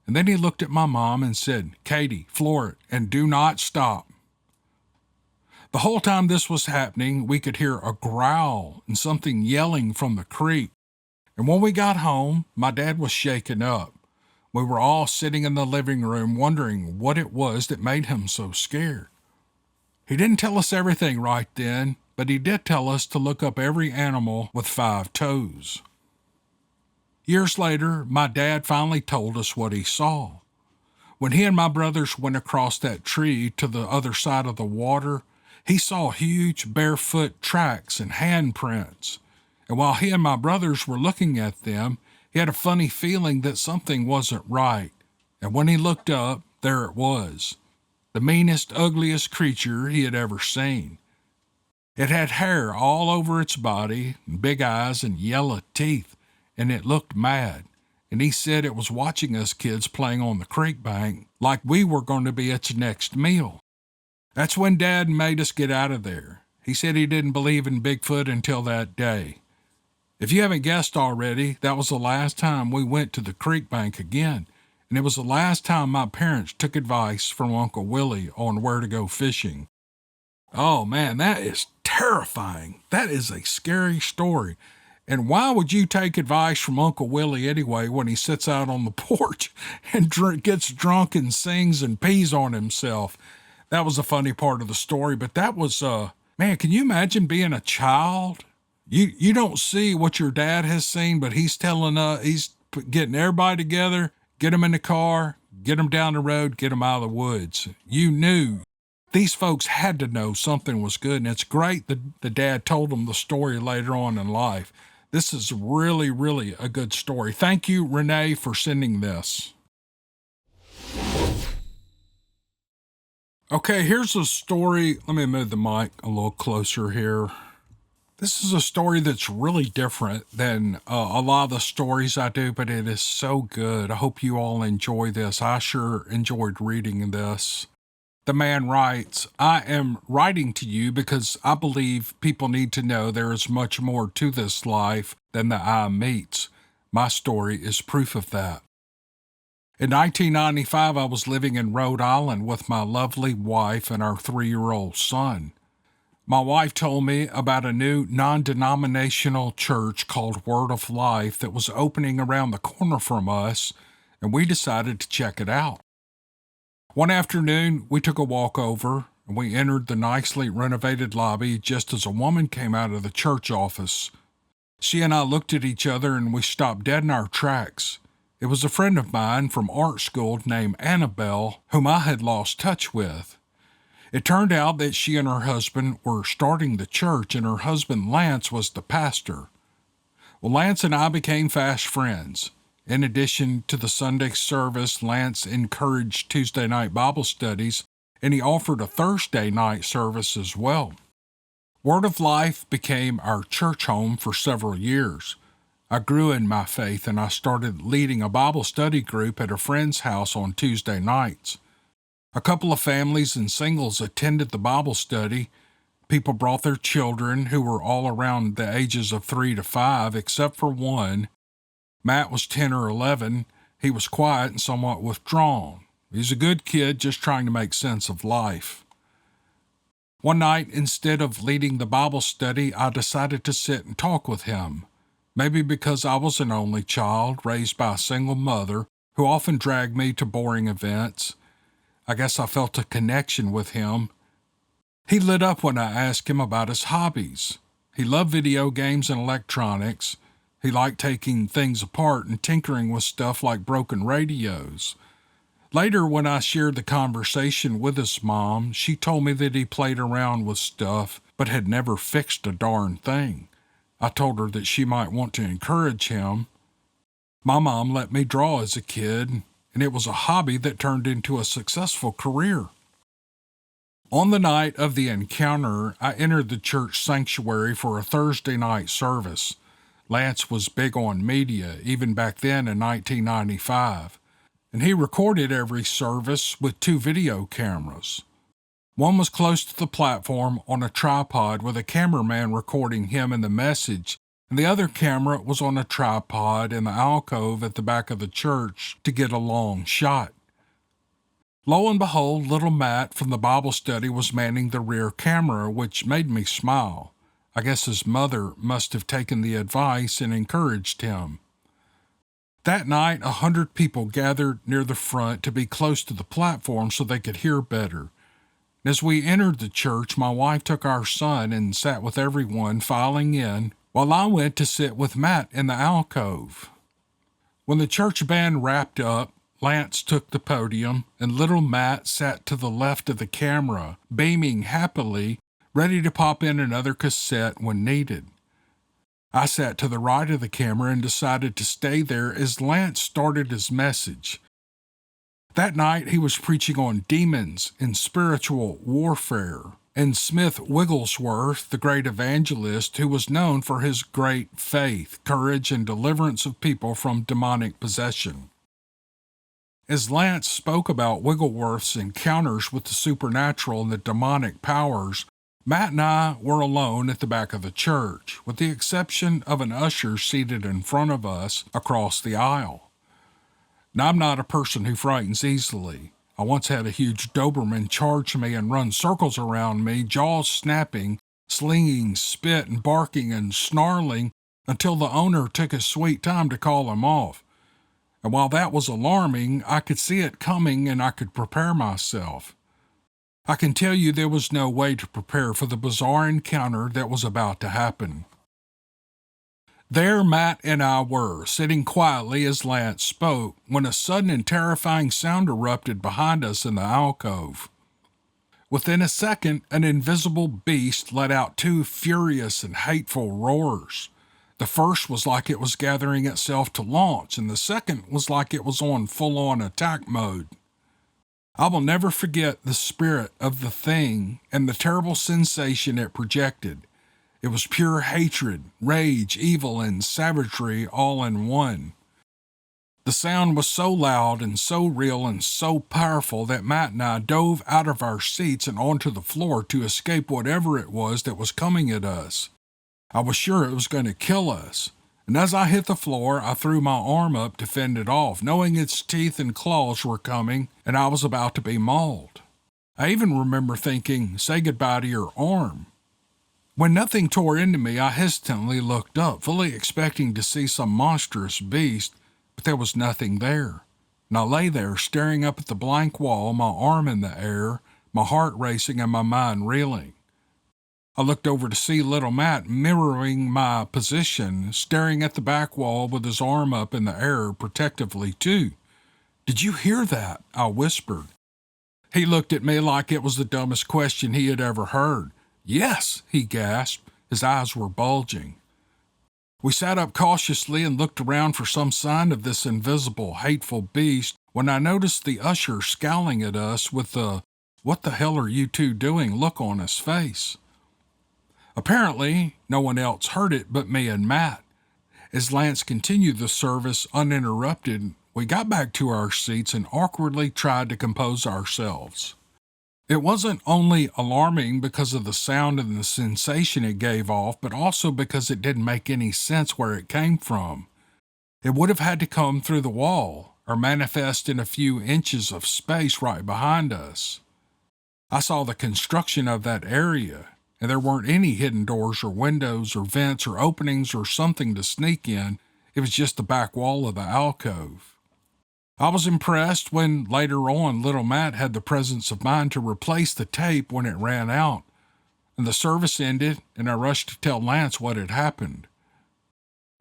And then he looked at my mom and said, "Katie, floor it, and do not stop." The whole time this was happening, we could hear a growl and something yelling from the creek. And when we got home, my dad was shaken up. We were all sitting in the living room wondering what it was that made him so scared. He didn't tell us everything right then, but he did tell us to look up every animal with 5 toes. Years later, my dad finally told us what he saw. When he and my brothers went across that tree to the other side of the water, he saw huge barefoot tracks and handprints. And while he and my brothers were looking at them, he had a funny feeling that something wasn't right. And when he looked up, there it was, the meanest, ugliest creature he had ever seen. It had hair all over its body, big eyes, and yellow teeth, and it looked mad. And he said it was watching us kids playing on the creek bank like we were going to be its next meal. That's when Dad made us get out of there. He said he didn't believe in Bigfoot until that day. If you haven't guessed already, that was the last time we went to the creek bank again, and it was the last time my parents took advice from Uncle Willie on where to go fishing. Oh man, that is terrifying. That is a scary story. And why would you take advice from Uncle Willie anyway when he sits out on the porch and gets drunk and sings and pees on himself? That was a funny part of the story, but that was, man, can you imagine being a child? You don't see what your dad has seen, but he's telling he's getting everybody together, get them in the car, get them down the road, get them out of the woods. You knew. These folks had to know something was good, and it's great that the dad told them the story later on in life. This is really, really a good story. Thank you, Renee, for sending this. Okay, here's a story. Let me move the mic a little closer here. This is a story that's really different than a lot of the stories I do, but it is so good. I hope you all enjoy this. I sure enjoyed reading this. The man writes, I am writing to you because I believe people need to know there is much more to this life than the eye meets. My story is proof of that. In 1995, I was living in Rhode Island with my lovely wife and our 3-year-old son. My wife told me about a new non-denominational church called Word of Life that was opening around the corner from us, and we decided to check it out. One afternoon, we took a walk over, and we entered the nicely renovated lobby just as a woman came out of the church office. She and I looked at each other, and we stopped dead in our tracks. It was a friend of mine from art school named Annabelle, whom I had lost touch with. It turned out that she and her husband were starting the church, and her husband Lance was the pastor. Well, Lance and I became fast friends. In addition to the Sunday service, Lance encouraged Tuesday night Bible studies, and he offered a Thursday night service as well. Word of Life became our church home for several years. I grew in my faith, and I started leading a Bible study group at a friend's house on Tuesday nights. A couple of families and singles attended the Bible study. People brought their children, who were all around the ages of 3 to 5, except for one. Matt was 10 or 11. He was quiet and somewhat withdrawn. He's a good kid just trying to make sense of life. One night, instead of leading the Bible study, I decided to sit and talk with him. Maybe because I was an only child raised by a single mother who often dragged me to boring events. I guess I felt a connection with him. He lit up when I asked him about his hobbies. He loved video games and electronics. He liked taking things apart and tinkering with stuff like broken radios. Later, when I shared the conversation with his mom, she told me that he played around with stuff but had never fixed a darn thing. I told her that she might want to encourage him. My mom let me draw as a kid, and it was a hobby that turned into a successful career. On the night of the encounter, I entered the church sanctuary for a Thursday night service. Lance was big on media, even back then in 1995, and he recorded every service with 2 video cameras. One was close to the platform on a tripod with a cameraman recording him and the message, and the other camera was on a tripod in the alcove at the back of the church to get a long shot. Lo and behold, little Matt from the Bible study was manning the rear camera, which made me smile. I guess his mother must have taken the advice and encouraged him. That night, 100 people gathered near the front to be close to the platform so they could hear better. As we entered the church, my wife took our son and sat with everyone filing in, while I went to sit with Matt in the alcove. When the church band wrapped up, Lance took the podium, and little Matt sat to the left of the camera, beaming happily, ready to pop in another cassette when needed. I sat to the right of the camera and decided to stay there as Lance started his message. That night, he was preaching on demons and spiritual warfare, and Smith Wigglesworth, the great evangelist who was known for his great faith, courage, and deliverance of people from demonic possession. As Lance spoke about Wigglesworth's encounters with the supernatural and the demonic powers, Matt and I were alone at the back of the church, with the exception of an usher seated in front of us across the aisle. Now, I'm not a person who frightens easily. I once had a huge Doberman charge me and run circles around me, jaws snapping, slinging spit and barking and snarling until the owner took his sweet time to call him off. And while that was alarming, I could see it coming and I could prepare myself. I can tell you there was no way to prepare for the bizarre encounter that was about to happen. There Matt and I were, sitting quietly as Lance spoke, when a sudden and terrifying sound erupted behind us in the alcove. Within a second, an invisible beast let out two furious and hateful roars. The first was like it was gathering itself to launch, and the second was like it was on full-on attack mode. I will never forget the spirit of the thing and the terrible sensation it projected. It was pure hatred, rage, evil, and savagery all in one. The sound was so loud and so real and so powerful that Matt and I dove out of our seats and onto the floor to escape whatever it was that was coming at us. I was sure it was going to kill us, and as I hit the floor, I threw my arm up to fend it off, knowing its teeth and claws were coming, and I was about to be mauled. I even remember thinking, say goodbye to your arm. When nothing tore into me, I hesitantly looked up, fully expecting to see some monstrous beast, but there was nothing there. And I lay there, staring up at the blank wall, my arm in the air, my heart racing and my mind reeling. I looked over to see little Matt mirroring my position, staring at the back wall with his arm up in the air protectively too. "Did you hear that?" I whispered. He looked at me like it was the dumbest question he had ever heard. "Yes," he gasped. His eyes were bulging. We sat up cautiously and looked around for some sign of this invisible, hateful beast when I noticed the usher scowling at us with the "what the hell are you two doing" look on his face. Apparently, no one else heard it but me and Matt. As Lance continued the service uninterrupted, we got back to our seats and awkwardly tried to compose ourselves. It wasn't only alarming because of the sound and the sensation it gave off, but also because it didn't make any sense where it came from. It would have had to come through the wall or manifest in a few inches of space right behind us. I saw the construction of that area, and there weren't any hidden doors or windows or vents or openings or something to sneak in. It was just the back wall of the alcove. I was impressed when later on little Matt had the presence of mind to replace the tape when it ran out, and the service ended and I rushed to tell Lance what had happened.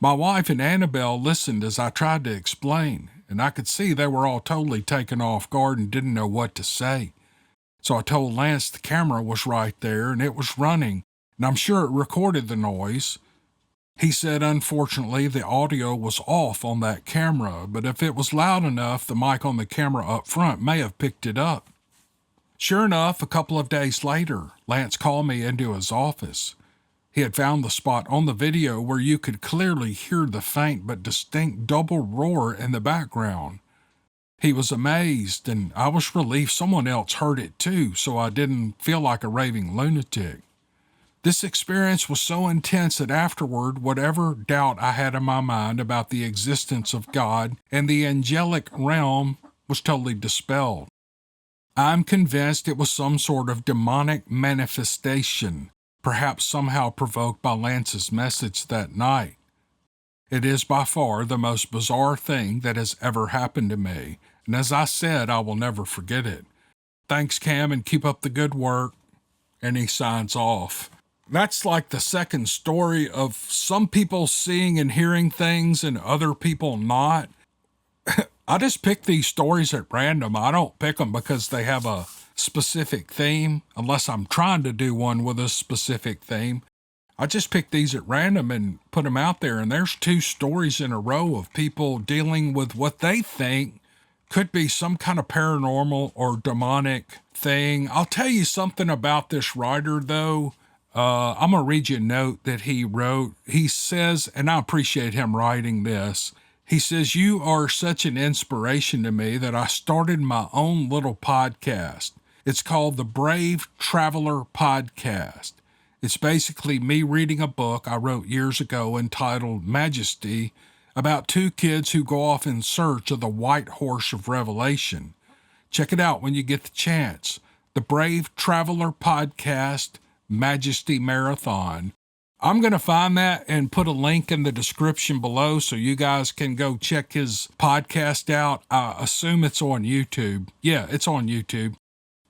My wife and Annabelle listened as I tried to explain, and I could see they were all totally taken off guard and didn't know what to say. So I told Lance the camera was right there and it was running, and I'm sure it recorded the noise. He said, unfortunately, the audio was off on that camera, but if it was loud enough, the mic on the camera up front may have picked it up. Sure enough, a couple of days later, Lance called me into his office. He had found the spot on the video where you could clearly hear the faint but distinct double roar in the background. He was amazed, and I was relieved someone else heard it too, so I didn't feel like a raving lunatic. This experience was so intense that afterward, whatever doubt I had in my mind about the existence of God and the angelic realm was totally dispelled. I'm convinced it was some sort of demonic manifestation, perhaps somehow provoked by Lance's message that night. It is by far the most bizarre thing that has ever happened to me, and as I said, I will never forget it. Thanks, Cam, and keep up the good work. And he signs off. That's like the second story of some people seeing and hearing things and other people not. I just pick these stories at random. I don't pick them because they have a specific theme, unless I'm trying to do one with a specific theme. I just pick these at random and put them out there, and there's 2 stories in a row of people dealing with what they think Could be some kind of paranormal or demonic thing. I'll tell you something about this writer, though. I'm going to read you a note that he wrote. He says, and I appreciate him writing this. He says, "You are such an inspiration to me that I started my own little podcast. It's called the Brave Traveler Podcast. It's basically me reading a book I wrote years ago entitled Majesty, about two kids who go off in search of the white horse of revelation. Check it out when you get the chance. The Brave Traveler Podcast, Majesty Marathon." I'm going to find that and put a link in the description below so you guys can go check his podcast out. I assume it's on YouTube. Yeah, it's on YouTube.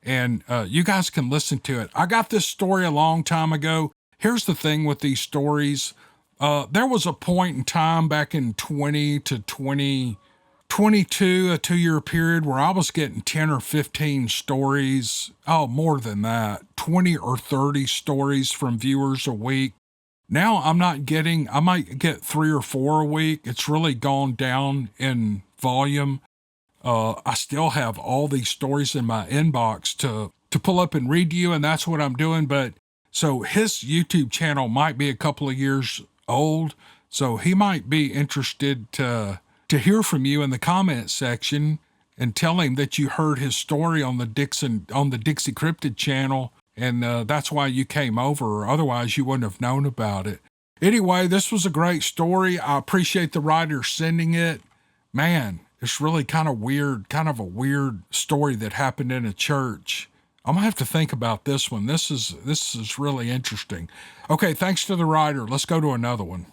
And you guys can listen to it. I got this story a long time ago. Here's the thing with these stories. There was a point in time back in 20 to 2022, a 2-year period, where I was getting 10 or 15 stories. Oh, more than that, 20 or 30 stories from viewers a week. Now I might get 3 or 4 a week. It's really gone down in volume. I still have all these stories in my inbox to pull up and read to you, and that's what I'm doing. But so his YouTube channel might be a couple of years old, so he might be interested to hear from you in the comment section and tell him that you heard his story on the Dixiecryptid channel, and that's why you came over, or otherwise you wouldn't have known about it. Anyway, this was a great story. I appreciate the writer sending it. Man, it's really kind of a weird story that happened in a church. I'm gonna have to think about this one. This is really interesting. Okay, thanks to the writer. Let's go to another one.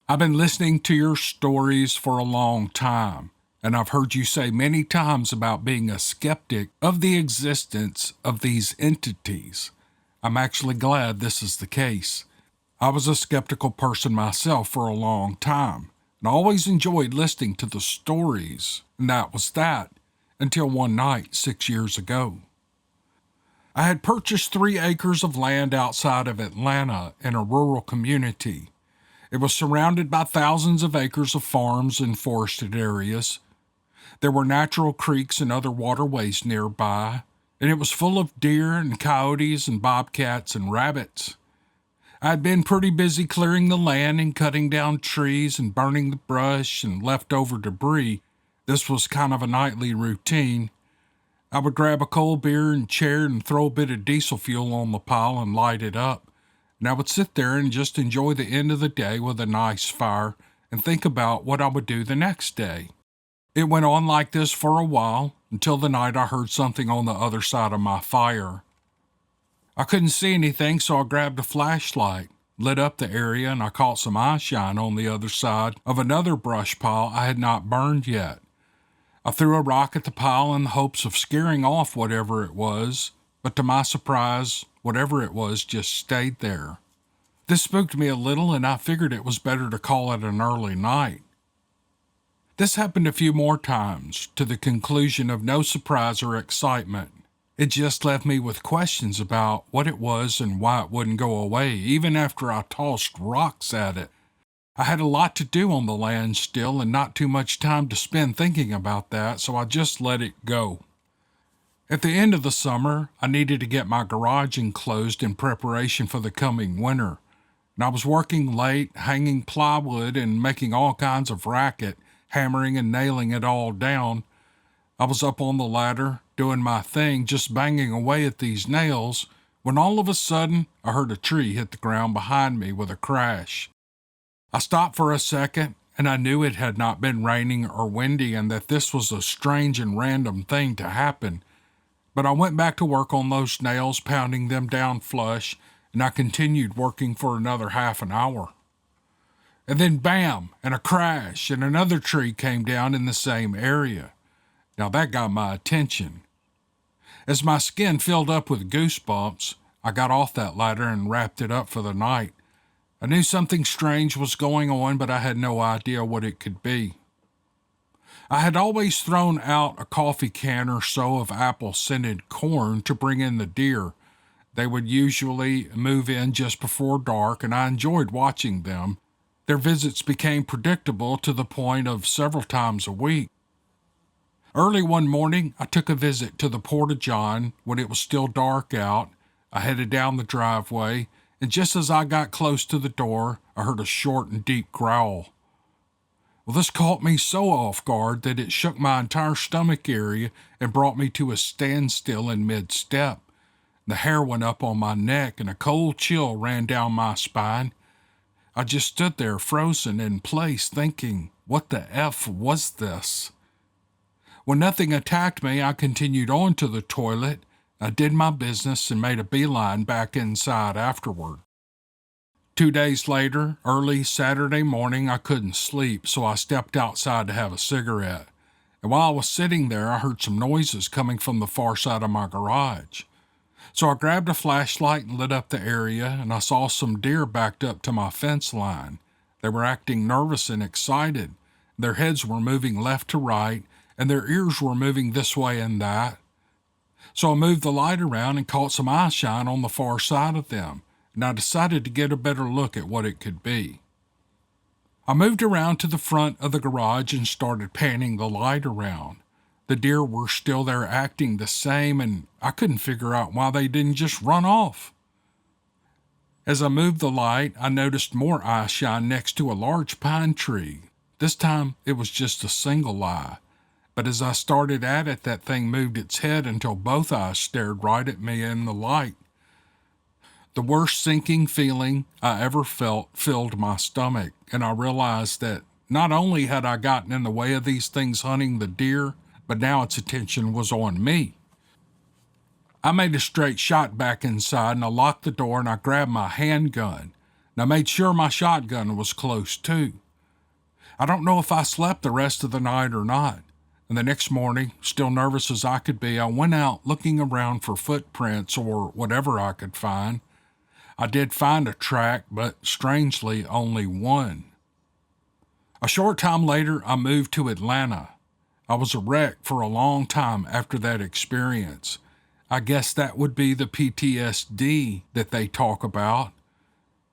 I've been listening to your stories for a long time, and I've heard you say many times about being a skeptic of the existence of these entities. I'm actually glad this is the case. I was a skeptical person myself for a long time, and I always enjoyed listening to the stories, and that was that, until one night 6 years ago. I had purchased 3 acres of land outside of Atlanta in a rural community. It was surrounded by thousands of acres of farms and forested areas. There were natural creeks and other waterways nearby, and it was full of deer and coyotes and bobcats and rabbits. I had been pretty busy clearing the land and cutting down trees and burning the brush and leftover debris. This was kind of a nightly routine. I would grab a cold beer and chair and throw a bit of diesel fuel on the pile and light it up. And I would sit there and just enjoy the end of the day with a nice fire and think about what I would do the next day. It went on like this for a while until the night I heard something on the other side of my fire. I couldn't see anything, so I grabbed a flashlight, lit up the area, and I caught some eye shine on the other side of another brush pile I had not burned yet. I threw a rock at the pile in the hopes of scaring off whatever it was, but to my surprise, whatever it was just stayed there. This spooked me a little, and I figured it was better to call it an early night. This happened a few more times, to the conclusion of no surprise or excitement. It just left me with questions about what it was and why it wouldn't go away, even after I tossed rocks at it. I had a lot to do on the land still and not too much time to spend thinking about that, so I just let it go. At the end of the summer, I needed to get my garage enclosed in preparation for the coming winter, and I was working late, hanging plywood and making all kinds of racket, hammering and nailing it all down. I was up on the ladder, doing my thing, just banging away at these nails, when all of a sudden I heard a tree hit the ground behind me with a crash. I stopped for a second, and I knew it had not been raining or windy and that this was a strange and random thing to happen. But I went back to work on those nails, pounding them down flush, and I continued working for another half an hour. And then bam, and a crash, and another tree came down in the same area. Now that got my attention. As my skin filled up with goosebumps, I got off that ladder and wrapped it up for the night. I knew something strange was going on, but I had no idea what it could be. I had always thrown out a coffee can or so of apple-scented corn to bring in the deer. They would usually move in just before dark, and I enjoyed watching them. Their visits became predictable to the point of several times a week. Early one morning, I took a visit to the Porta-John when it was still dark out. I headed down the driveway, and just as I got close to the door, I heard a short and deep growl. Well, this caught me so off guard that it shook my entire stomach area and brought me to a standstill in mid-step. The hair went up on my neck and a cold chill ran down my spine. I just stood there frozen in place thinking, what the F was this? When nothing attacked me, I continued on to the toilet. I did my business and made a beeline back inside afterward. 2 days later, early Saturday morning, I couldn't sleep, so I stepped outside to have a cigarette. And while I was sitting there, I heard some noises coming from the far side of my garage. So I grabbed a flashlight and lit up the area, and I saw some deer backed up to my fence line. They were acting nervous and excited. Their heads were moving left to right, and their ears were moving this way and that. So I moved the light around and caught some eye shine on the far side of them, and I decided to get a better look at what it could be. I moved around to the front of the garage and started panning the light around. The deer were still there acting the same, and I couldn't figure out why they didn't just run off. As I moved the light, I noticed more eye shine next to a large pine tree. This time, it was just a single eye. But as I started at it, that thing moved its head until both eyes stared right at me in the light. The worst sinking feeling I ever felt filled my stomach, and I realized that not only had I gotten in the way of these things hunting the deer, but now its attention was on me. I made a straight shot back inside, and I locked the door, and I grabbed my handgun, and I made sure my shotgun was close too. I don't know if I slept the rest of the night or not, and the next morning, still nervous as I could be, I went out looking around for footprints or whatever I could find. I did find a track, but strangely only one. A short time later, I moved to Atlanta. I was a wreck for a long time after that experience. I guess that would be the PTSD that they talk about.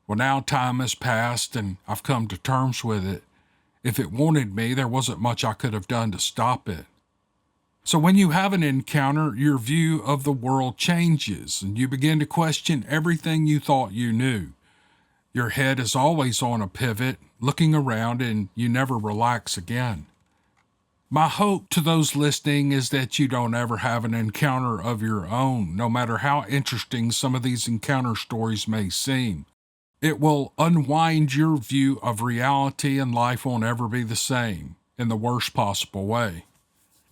Well, now time has passed and I've come to terms with it. If it wanted me, there wasn't much I could have done to stop it. So when you have an encounter, your view of the world changes and you begin to question everything you thought you knew. Your head is always on a pivot, looking around, and you never relax again. My hope to those listening is that you don't ever have an encounter of your own, no matter how interesting some of these encounter stories may seem. It will unwind your view of reality, and life won't ever be the same in the worst possible way.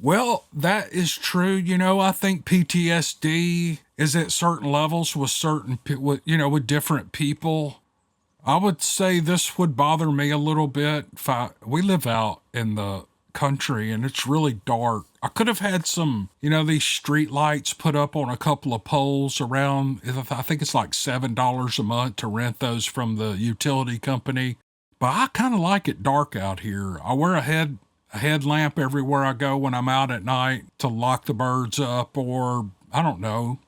Well, that is true. I think PTSD is at certain levels with different people. I would say this would bother me a little bit. We live out in the country and it's really dark. I could have had some, these street lights put up on a couple of poles around. I think it's like $7 a month to rent those from the utility company. But I kind of like it dark out here. I wear a headlamp everywhere I go when I'm out at night to lock the birds up, or I don't know,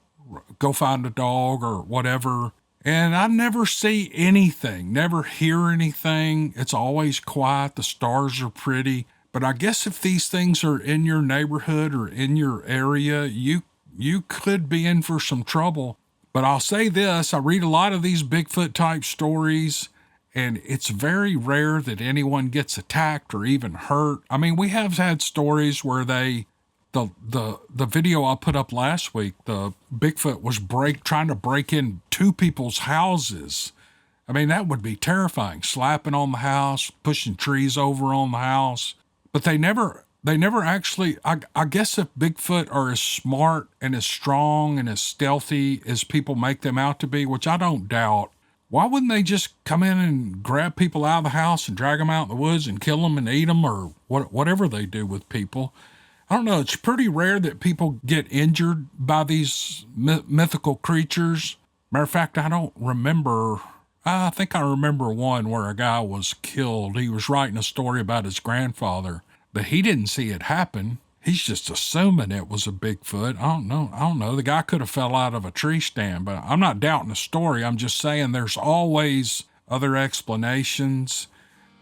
go find a dog or whatever. And I never see anything, never hear anything. It's always quiet. The stars are pretty. But I guess if these things are in your neighborhood or in your area, you could be in for some trouble. But I'll say this, I read a lot of these Bigfoot type stories, and it's very rare that anyone gets attacked or even hurt. I mean, we have had stories where the video I put up last week, the Bigfoot was trying to break in two people's houses. I mean, that would be terrifying, slapping on the house, pushing trees over on the house. But they never actually, I guess if Bigfoot are as smart and as strong and as stealthy as people make them out to be, which I don't doubt, why wouldn't they just come in and grab people out of the house and drag them out in the woods and kill them and eat them, or whatever they do with people? I don't know. It's pretty rare that people get injured by these mythical creatures. Matter of fact, I don't remember. I think I remember one where a guy was killed. He was writing a story about his grandfather, but he didn't see it happen. He's just assuming it was a Bigfoot. I don't know. The guy could have fell out of a tree stand, but I'm not doubting the story. I'm just saying there's always other explanations.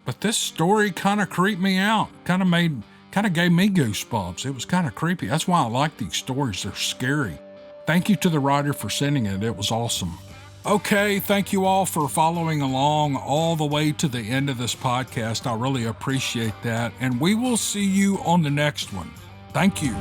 But this story kind of creeped me out. Kind of gave me goosebumps. It was kind of creepy. That's why I like these stories. They're scary. Thank you to the writer for sending it. It was awesome. Okay, thank you all for following along all the way to the end of this podcast. I really appreciate that. And we will see you on the next one. Thank you.